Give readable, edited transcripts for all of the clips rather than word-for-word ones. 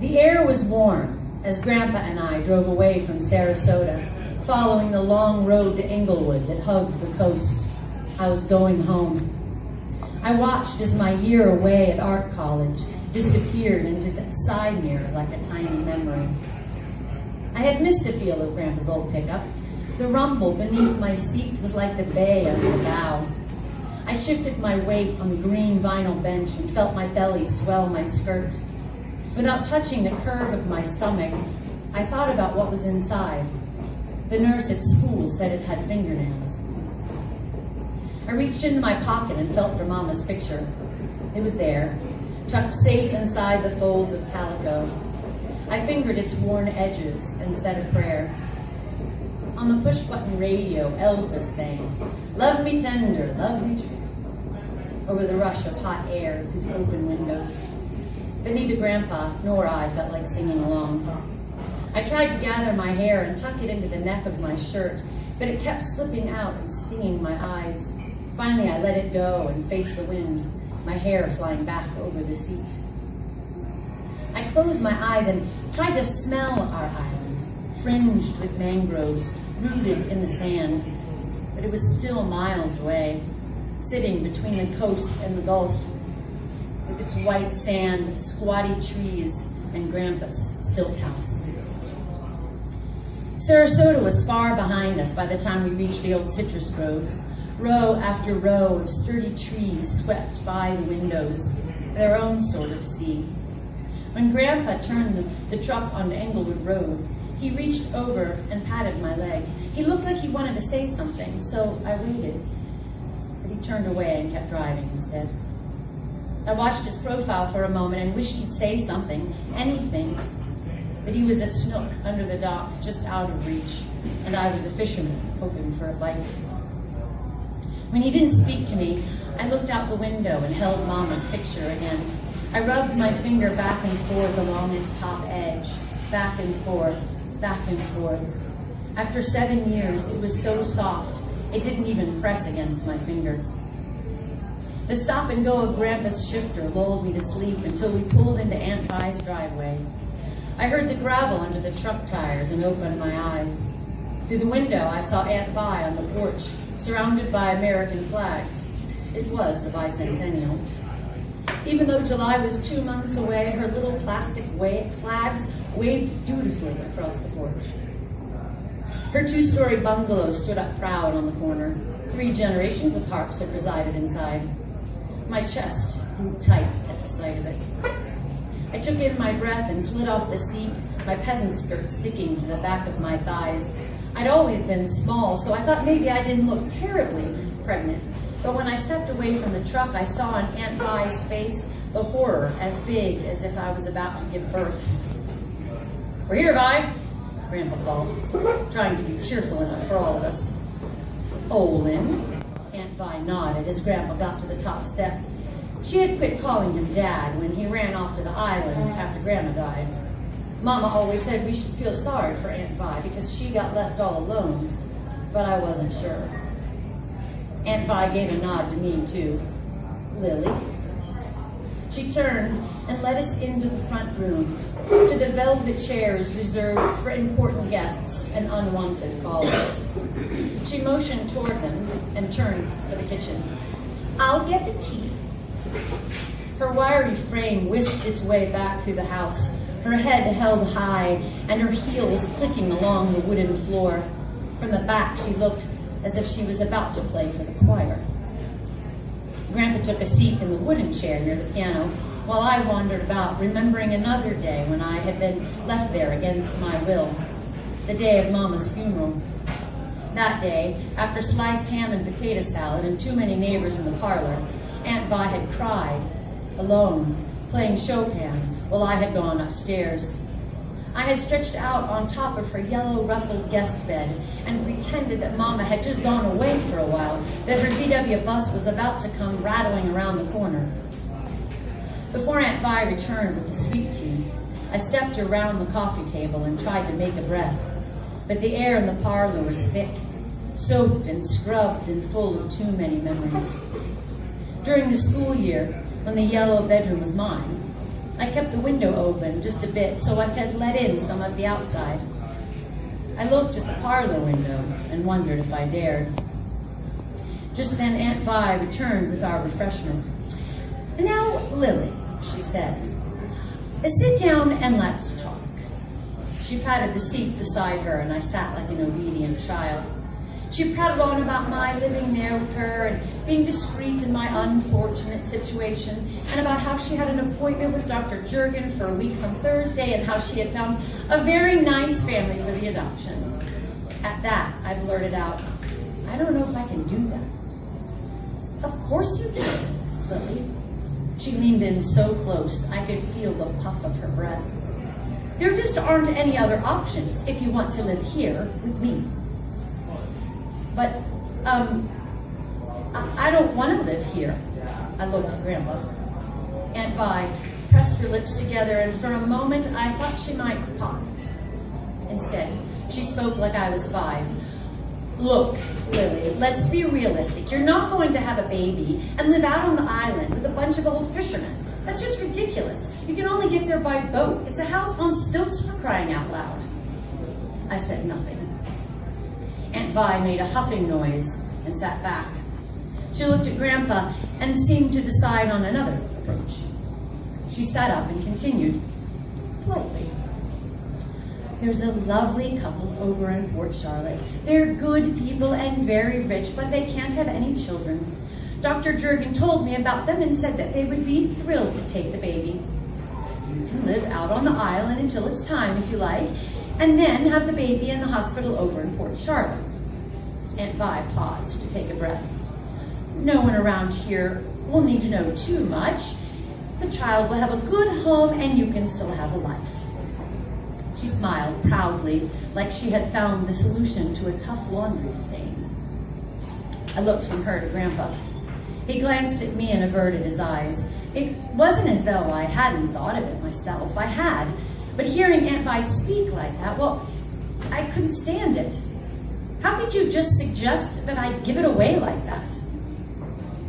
The air was warm as Grandpa and I drove away from Sarasota, following the long road to Englewood that hugged the coast. I was going home. I watched as my year away at art college disappeared into the side mirror like a tiny memory. I had missed the feel of Grandpa's old pickup. The rumble beneath my seat was like the bay under the bow. I shifted my weight on the green vinyl bench and felt my belly swell my skirt. Without touching the curve of my stomach, I thought about what was inside. The nurse at school said it had fingernails. I reached into my pocket and felt for Mama's picture. It was there, tucked safe inside the folds of calico. I fingered its worn edges and said a prayer. On the push-button radio, Elvis sang, "Love me tender, love me true," over the rush of hot air through the open windows. But neither Grandpa nor I felt like singing along. I tried to gather my hair and tuck it into the neck of my shirt, but it kept slipping out and stinging my eyes. Finally, I let it go and faced the wind, my hair flying back over the seat. I closed my eyes and tried to smell our island, fringed with mangroves, rooted in the sand, but it was still miles away, sitting between the coast and the Gulf, with its white sand, squatty trees, and Grandpa's stilt house. Sarasota was far behind us by the time we reached the old citrus groves. Row after row of sturdy trees swept by the windows, their own sort of sea. When Grandpa turned the truck onto Englewood Road, he reached over and patted my leg. He looked like he wanted to say something, so I waited, but he turned away and kept driving instead. I watched his profile for a moment and wished he'd say something, anything, but he was a snook under the dock, just out of reach, and I was a fisherman, hoping for a bite. When he didn't speak to me, I looked out the window and held Mama's picture again. I rubbed my finger back and forth along its top edge, back and forth, back and forth. After 7 years, it was so soft, it didn't even press against my finger. The stop and go of Grandpa's shifter lulled me to sleep until we pulled into Aunt Vi's driveway. I heard the gravel under the truck tires and opened my eyes. Through the window, I saw Aunt Vi on the porch, surrounded by American flags. It was the bicentennial. Even though July was 2 months away, her little plastic flags waved dutifully across the porch. Her 2-story bungalow stood up proud on the corner. 3 generations of Harps had resided inside. My chest grew tight at the sight of it. I took in my breath and slid off the seat, my peasant skirt sticking to the back of my thighs. I'd always been small, so I thought maybe I didn't look terribly pregnant. But when I stepped away from the truck, I saw on Aunt Vi's face the horror as big as if I was about to give birth. "We're here, Vi," Grandpa called, trying to be cheerful enough for all of us. "Olin," Aunt Vi nodded as Grandpa got to the top step. She had quit calling him Dad when he ran off to the island after Grandma died. Mama always said we should feel sorry for Aunt Vi because she got left all alone, but I wasn't sure. Aunt Vi gave a nod to me, too. "Lily." She turned and led us into the front room, to the velvet chairs reserved for important guests and unwanted callers. She motioned toward them and turned for the kitchen. "I'll get the tea." Her wiry frame whisked its way back through the house, her head held high and her heels clicking along the wooden floor. From the back, she looked as if she was about to play for the choir. Grandpa took a seat in the wooden chair near the piano, while I wandered about, remembering another day when I had been left there against my will, the day of Mama's funeral. That day, after sliced ham and potato salad and too many neighbors in the parlor, Aunt Vi had cried, alone, playing Chopin, while I had gone upstairs. I had stretched out on top of her yellow ruffled guest bed and pretended that Mama had just gone away for a while, that her VW bus was about to come rattling around the corner. Before Aunt Vi returned with the sweet tea, I stepped around the coffee table and tried to make a breath, but the air in the parlor was thick, soaked and scrubbed and full of too many memories. During the school year, when the yellow bedroom was mine, I kept the window open just a bit so I could let in some of the outside. I looked at the parlor window and wondered if I dared. Just then Aunt Vi returned with our refreshment. "Now, Lily," she said, "sit down and let's talk." She patted the seat beside her, and I sat like an obedient child. She prattled on about my living there with her and being discreet in my unfortunate situation, and about how she had an appointment with Dr. Jurgen for a week from Thursday, and how she had found a very nice family for the adoption. At that, I blurted out, "I don't know if I can do that." "Of course you can, Lily." She leaned in so close I could feel the puff of her breath. "There just aren't any other options if you want to live here with me." "But, I don't want to live here." I looked at Grandpa. Aunt Vi pressed her lips together, and for a moment I thought she might pop. Instead, she spoke like I was 5. "Look, Lily, let's be realistic. You're not going to have a baby and live out on the island with a bunch of old fishermen. That's just ridiculous. You can only get there by boat. It's a house on stilts, for crying out loud." I said nothing. Aunt Vi made a huffing noise and sat back. She looked at Grandpa and seemed to decide on another approach. She sat up and continued, politely. "There's a lovely couple over in Port Charlotte. They're good people and very rich, but they can't have any children. Dr. Jurgen told me about them and said that they would be thrilled to take the baby. You can live out on the island until it's time, if you like, and then have the baby in the hospital over in Port Charlotte." Aunt Vi paused to take a breath. "No one around here will need to know too much. The child will have a good home and you can still have a life." She smiled proudly, like she had found the solution to a tough laundry stain. I looked from her to Grandpa. He glanced at me and averted his eyes. It wasn't as though I hadn't thought of it myself. I had. But hearing Aunt Vi speak like that, well, I couldn't stand it. How could you just suggest that I give it away like that?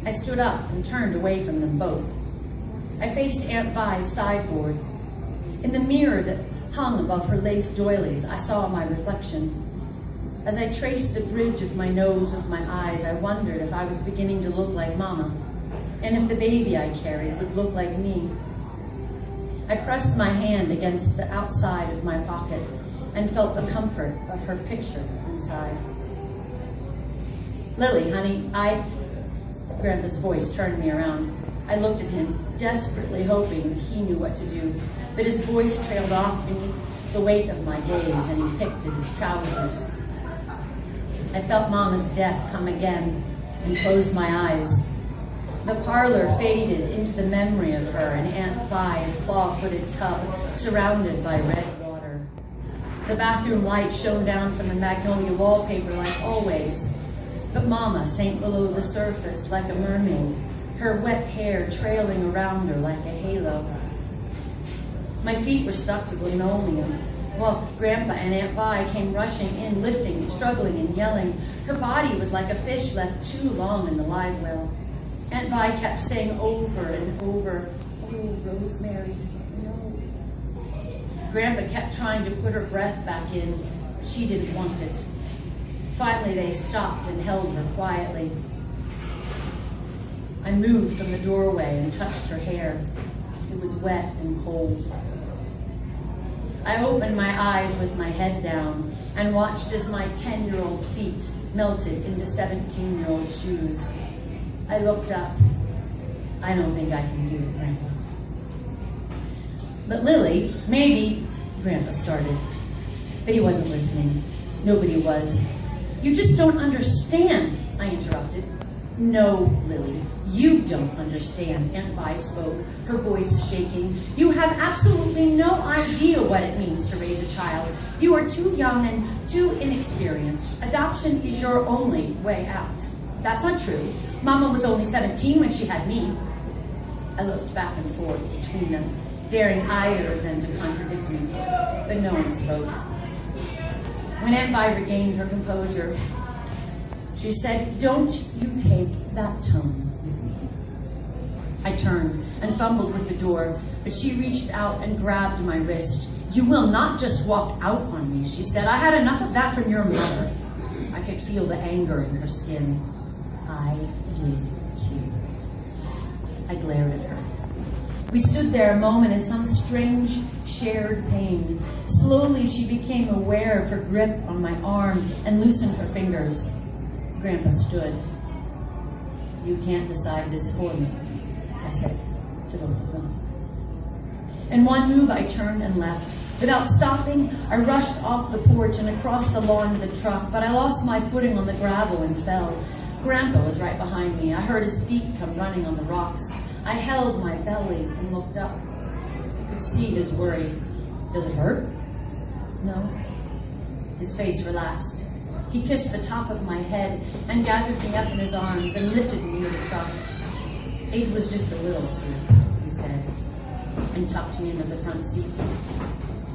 I stood up and turned away from them both. I faced Aunt Vi's sideboard. In the mirror that hung above her lace doilies, I saw my reflection. As I traced the bridge of my nose with my eyes, I wondered if I was beginning to look like Mama, and if the baby I carried would look like me. I pressed my hand against the outside of my pocket and felt the comfort of her picture inside. "Lily, honey, Grandpa's voice turned me around. I looked at him, desperately hoping he knew what to do, but his voice trailed off beneath the weight of my gaze, and he picked at his trousers. I felt Mama's death come again and closed my eyes. The parlor faded into the memory of her and Aunt Vi's claw-footed tub surrounded by red water. The bathroom light shone down from the magnolia wallpaper like always, but Mama sank below the surface like a mermaid, her wet hair trailing around her like a halo. My feet were stuck to the linoleum, while Grandpa and Aunt Vi came rushing in, lifting, struggling, and yelling. Her body was like a fish left too long in the live well. Aunt Vi kept saying over and over, "Oh, Rosemary, no." Grandpa kept trying to put her breath back in, but she didn't want it. Finally, they stopped and held her quietly. I moved from the doorway and touched her hair. It was wet and cold. I opened my eyes with my head down and watched as my 10-year-old feet melted into 17-year-old shoes. I looked up. "I don't think I can do it, Grandpa." "But Lily, maybe," Grandpa started. But he wasn't listening. Nobody was. "You just don't understand," I interrupted. "No, Lily, you don't understand," Aunt Vi spoke, her voice shaking. "You have absolutely no idea what it means to raise a child. You are too young and too inexperienced. Adoption is your only way out." "That's not true. Mama was only 17 when she had me." I looked back and forth between them, daring either of them to contradict me, but no one spoke. When Aunt Vi regained her composure, she said, "Don't you take that tone with me. I turned and fumbled with the door, but she reached out and grabbed my wrist. "You will not just walk out on me," she said. "I had enough of that from your mother." I could feel the anger in her skin. I did too. I glared at her. We stood there a moment in some strange shared pain. Slowly she became aware of her grip on my arm and loosened her fingers. Grandpa stood. "You can't decide this for me," I said to both of them. In one move, I turned and left. Without stopping, I rushed off the porch and across the lawn to the truck, but I lost my footing on the gravel and fell. Grandpa was right behind me. I heard his feet come running on the rocks. I held my belly and looked up. I could see his worry. "Does it hurt?" "No." His face relaxed. He kissed the top of my head and gathered me up in his arms and lifted me to the truck. "It was just a little sleep," he said, and tucked me into the front seat.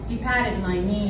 He patted my knee